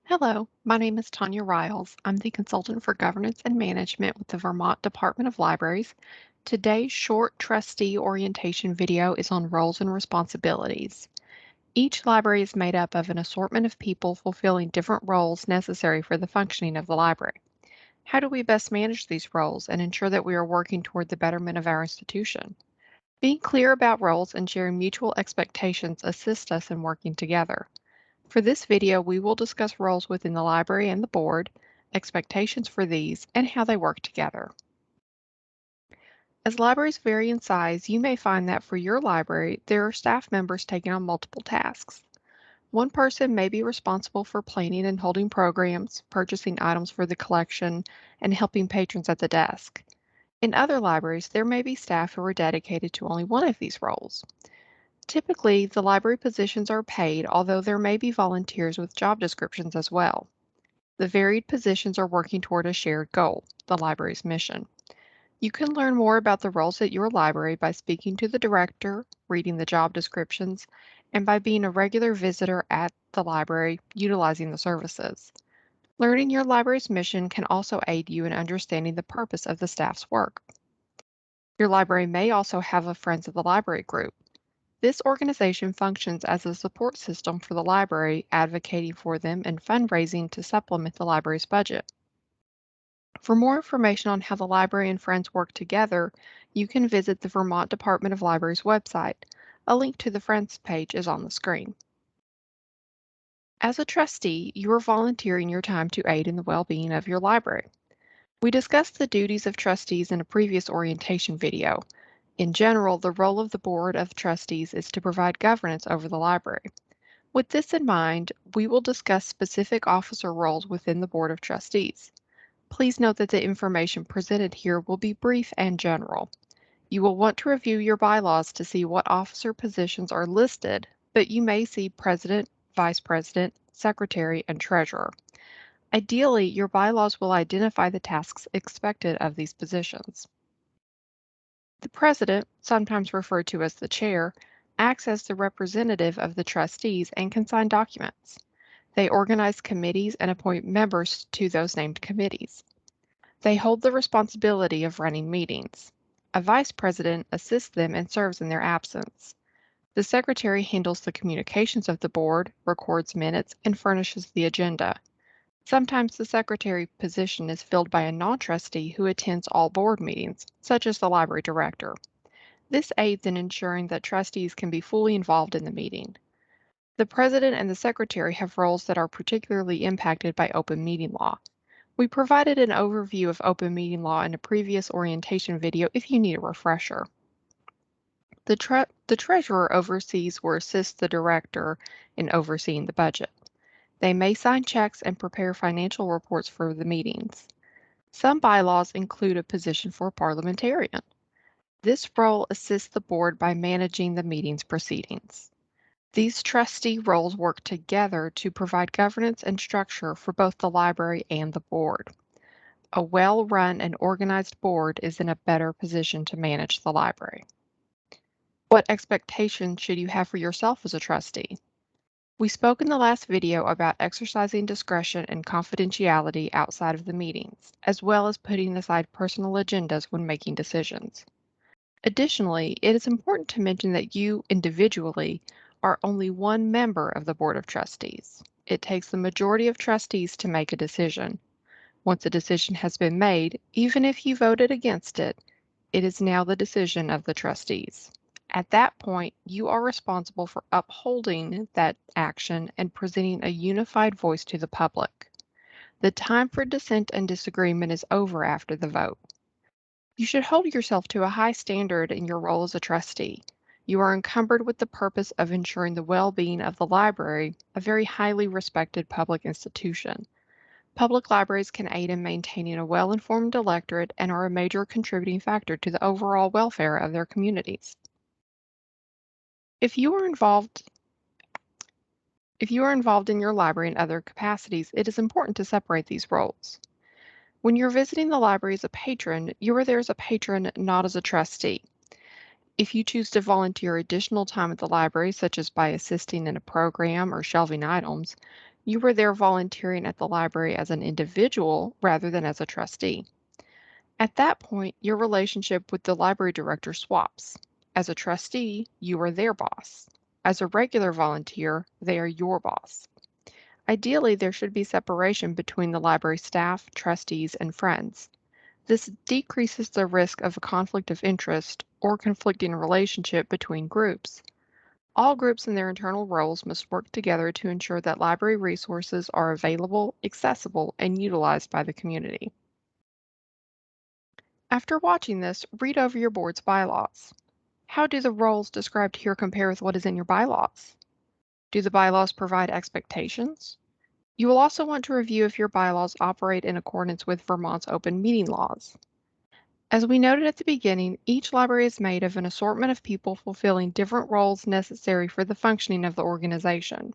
Hello, my name is Tanya Riles. I'm the consultant for governance and management with the Vermont Department of Libraries. Today's short trustee orientation video is on roles and responsibilities. Each library is made up of an assortment of people fulfilling different roles necessary for the functioning of the library. How do we best manage these roles and ensure that we are working toward the betterment of our institution? Being clear about roles and sharing mutual expectations assist us in working together. For this video, we will discuss roles within the library and the board, expectations for these, and how they work together. As libraries vary in size, you may find that for your library, there are staff members taking on multiple tasks. One person may be responsible for planning and holding programs, purchasing items for the collection, and helping patrons at the desk. In other libraries, there may be staff who are dedicated to only one of these roles. Typically, the library positions are paid, although there may be volunteers with job descriptions as well. The varied positions are working toward a shared goal, the library's mission. You can learn more about the roles at your library by speaking to the director, reading the job descriptions, and by being a regular visitor at the library utilizing the services. Learning your library's mission can also aid you in understanding the purpose of the staff's work. Your library may also have a Friends of the Library group. This organization functions as a support system for the library, advocating for them and fundraising to supplement the library's budget. For more information on how the library and Friends work together, you can visit the Vermont Department of Libraries website. A link to the Friends page is on the screen. As a trustee, you are volunteering your time to aid in the well-being of your library. We discussed the duties of trustees in a previous orientation video. In general, the role of the Board of Trustees is to provide governance over the library. With this in mind, we will discuss specific officer roles within the Board of Trustees. Please note that the information presented here will be brief and general. You will want to review your bylaws to see what officer positions are listed, but you may see President, Vice President, Secretary, and Treasurer. Ideally, your bylaws will identify the tasks expected of these positions. The President, sometimes referred to as the Chair, acts as the representative of the trustees and can sign documents. They organize committees and appoint members to those named committees. They hold the responsibility of running meetings. A vice president assists them and serves in their absence. The secretary handles the communications of the board, records minutes, and furnishes the agenda. Sometimes the secretary position is filled by a non-trustee who attends all board meetings, such as the library director. This aids in ensuring that trustees can be fully involved in the meeting. The president and the secretary have roles that are particularly impacted by open meeting law. We provided an overview of open meeting law in a previous orientation video if you need a refresher. The treasurer oversees or assists the director in overseeing the budget. They may sign checks and prepare financial reports for the meetings. Some bylaws include a position for a parliamentarian. This role assists the board by managing the meeting's proceedings. These trustee roles work together to provide governance and structure for both the library and the board. A well-run and organized board is in a better position to manage the library. What expectations should you have for yourself as a trustee? We spoke in the last video about exercising discretion and confidentiality outside of the meetings, as well as putting aside personal agendas when making decisions. Additionally, it is important to mention that you individually are only one member of the Board of Trustees. It takes the majority of trustees to make a decision. Once a decision has been made, even if you voted against it, it is now the decision of the trustees. At that point, you are responsible for upholding that action and presenting a unified voice to the public. The time for dissent and disagreement is over after the vote. You should hold yourself to a high standard in your role as a trustee. You are encumbered with the purpose of ensuring the well-being of the library, a very highly respected public institution. Public libraries can aid in maintaining a well-informed electorate and are a major contributing factor to the overall welfare of their communities. If you are involved in your library in other capacities, it is important to separate these roles. When you're visiting the library as a patron, you are there as a patron, not as a trustee. If you choose to volunteer additional time at the library, such as by assisting in a program or shelving items, You were there volunteering at the library as an individual rather than as a trustee. At that point, your relationship with the library director swaps. As a trustee, you are their boss. As a regular volunteer, they are your boss. Ideally, there should be separation between the library staff, trustees, and friends. This decreases the risk of a conflict of interest or conflicting relationship between groups. All groups in their internal roles must work together to ensure that library resources are available, accessible, and utilized by the community. After watching this, read over your board's bylaws. How do the roles described here compare with what is in your bylaws? Do the bylaws provide expectations? You will also want to review if your bylaws operate in accordance with Vermont's open meeting laws. As we noted at the beginning, each library is made of an assortment of people fulfilling different roles necessary for the functioning of the organization.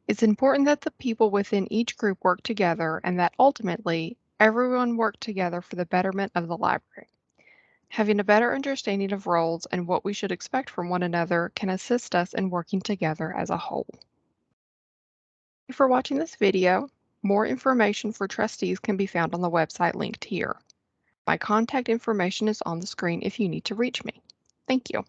It's important that the people within each group work together and that ultimately everyone work together for the betterment of the library. Having a better understanding of roles and what we should expect from one another can assist us in working together as a whole. Thank you for watching this video. More information for trustees can be found on the website linked here. My contact information is on the screen if you need to reach me. Thank you.